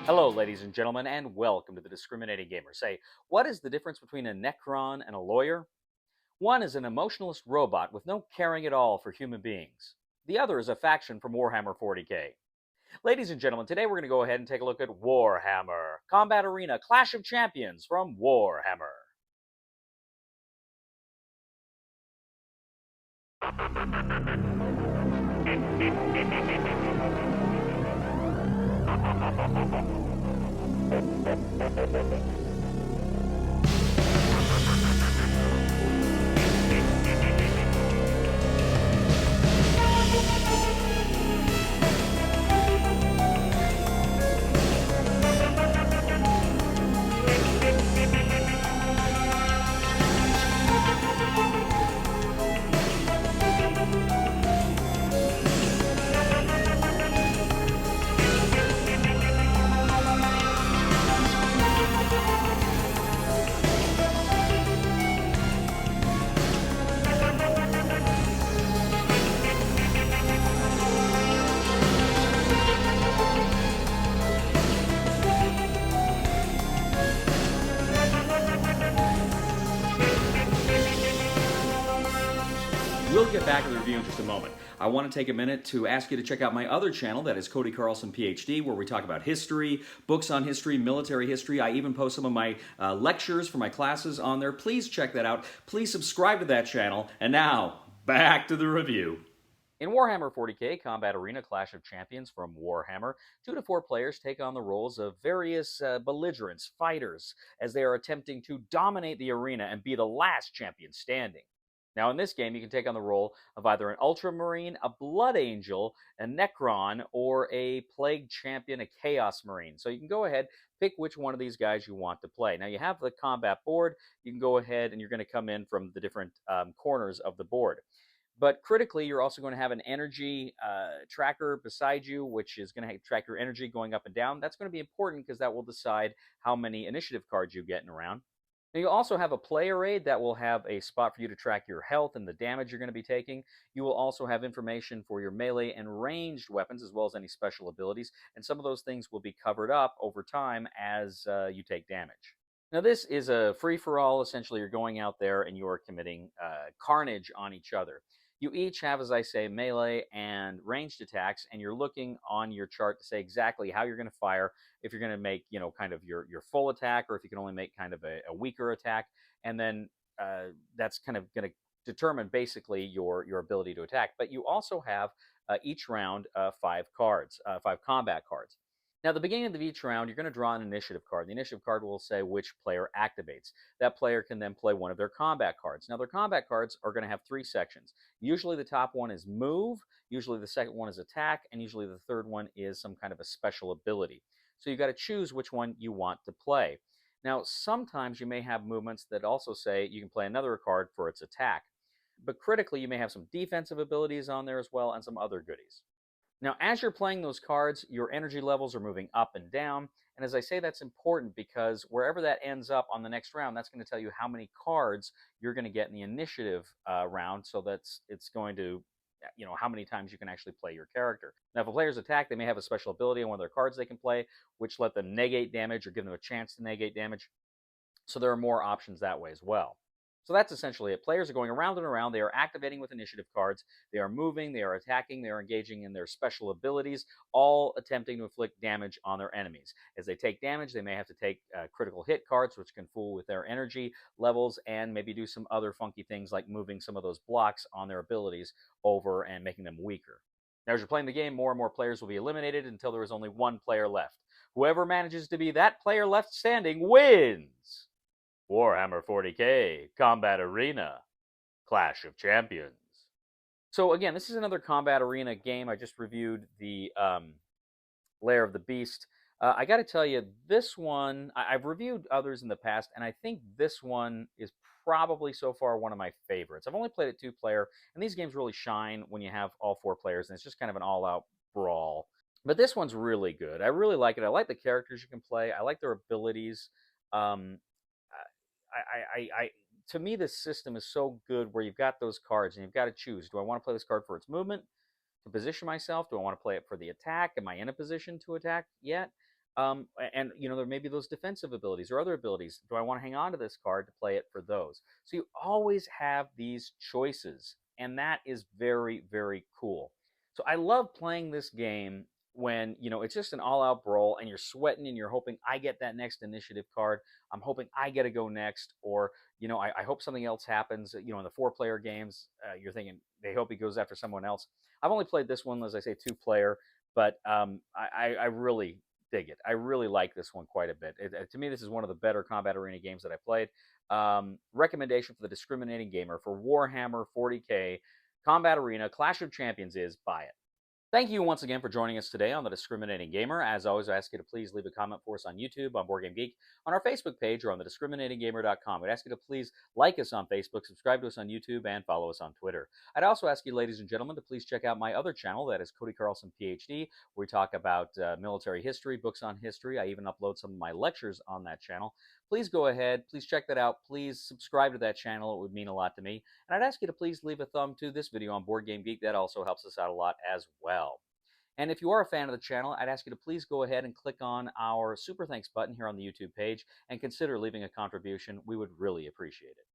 Hello, ladies and gentlemen, and welcome to the Discriminating Gamer. Say, what is the difference between a Necron and a lawyer? One is an emotionalist robot with no caring at all for human beings. The other is a faction from Warhammer 40k. Ladies and gentlemen, today we're going to go ahead and take a look at Warhammer Combat Arena Clash of Champions from Warhammer. We'll get back to the review in just a moment. I want to take a minute to ask you to check out my other channel, that is Cody Carlson, PhD, where we talk about history, books on history, military history. I even post some of my lectures for my classes on there. Please check that out. Please subscribe to that channel. And now, back to the review. In Warhammer 40k Combat Arena Clash of Champions from Warhammer, 2 to 4 players take on the roles of various belligerents, fighters, as they are attempting to dominate the arena and be the last champion standing. Now, in this game, you can take on the role of either an Ultramarine, a Blood Angel, a Necron, or a Plague Champion, a Chaos Marine. So you can go ahead, pick which one of these guys you want to play. Now, you have the combat board. You can go ahead and you're going to come in from the different corners of the board. But critically, you're also going to have an energy tracker beside you, which is going to track your energy going up and down. That's going to be important because that will decide how many initiative cards you get in a round. Now, you also have a player aid that will have a spot for you to track your health and the damage you're going to be taking. You will also have information for your melee and ranged weapons, as well as any special abilities. And some of those things will be covered up over time as you take damage. Now, this is a free-for-all. Essentially, you're going out there and you're committing carnage on each other. You each have, as I say, melee and ranged attacks, and you're looking on your chart to say exactly how you're going to fire, if you're going to make, kind of your full attack, or if you can only make kind of a weaker attack. And then that's kind of going to determine basically your ability to attack. But you also have each round 5 cards, 5 combat cards. Now, at the beginning of each round, you're going to draw an initiative card. The initiative card will say which player activates. That player can then play one of their combat cards. Now, their combat cards are going to have 3 sections. Usually the top one is move, usually the second one is attack, and usually the third one is some kind of a special ability. So you've got to choose which one you want to play. Now, sometimes you may have movements that also say you can play another card for its attack. But critically, you may have some defensive abilities on there as well and some other goodies. Now, as you're playing those cards, your energy levels are moving up and down. And as I say, that's important because wherever that ends up on the next round, that's going to tell you how many cards you're going to get in the initiative round. So it's going to, how many times you can actually play your character. Now, if a player's attack, they may have a special ability on one of their cards they can play, which let them negate damage or give them a chance to negate damage. So there are more options that way as well. So that's essentially it. Players are going around and around. They are activating with initiative cards. They are moving. They are attacking. They are engaging in their special abilities, all attempting to inflict damage on their enemies. As they take damage, they may have to take critical hit cards, which can fool with their energy levels, and maybe do some other funky things like moving some of those blocks on their abilities over and making them weaker. Now, as you're playing the game, more and more players will be eliminated until there is only one player left. Whoever manages to be that player left standing wins! Warhammer 40k Combat Arena Clash of Champions. So again, this is another Combat Arena game. I just reviewed the Lair of the Beast. I got to tell you, this one, I've reviewed others in the past, and I think this one is probably so far one of my favorites. I've only played it 2-player, and these games really shine when you have all 4 players, and it's just kind of an all-out brawl. But this one's really good. I really like it. I like the characters you can play. I like their abilities. To me, this system is so good where you've got those cards and you've got to choose. Do I want to play this card for its movement, to position myself? Do I want to play it for the attack? Am I in a position to attack yet? And there may be those defensive abilities or other abilities. Do I want to hang on to this card to play it for those? So you always have these choices, and that is very, very cool. So I love playing this game when it's just an all-out brawl and you're sweating and you're hoping I get that next initiative card. I'm hoping I get to go next, or I hope something else happens. In the four-player games, you're thinking they hope he goes after someone else. I've only played this one, as I say, two-player, but I really dig it. I really like this one quite a bit. To me, this is one of the better combat arena games that I played. Recommendation for the discriminating gamer for Warhammer 40K Combat Arena Clash of Champions is buy it. Thank you once again for joining us today on The Discriminating Gamer. As always, I ask you to please leave a comment for us on YouTube, on Board Game Geek, on our Facebook page, or on thediscriminatinggamer.com. I'd ask you to please like us on Facebook, subscribe to us on YouTube, and follow us on Twitter. I'd also ask you, ladies and gentlemen, to please check out my other channel, that is Cody Carlson, PhD, where we talk about military history, books on history. I even upload some of my lectures on that channel. Please go ahead, please check that out. Please subscribe to that channel. It would mean a lot to me. And I'd ask you to please leave a thumb to this video on Board Game Geek. That also helps us out a lot as well. And if you are a fan of the channel, I'd ask you to please go ahead and click on our Super Thanks button here on the YouTube page and consider leaving a contribution. We would really appreciate it.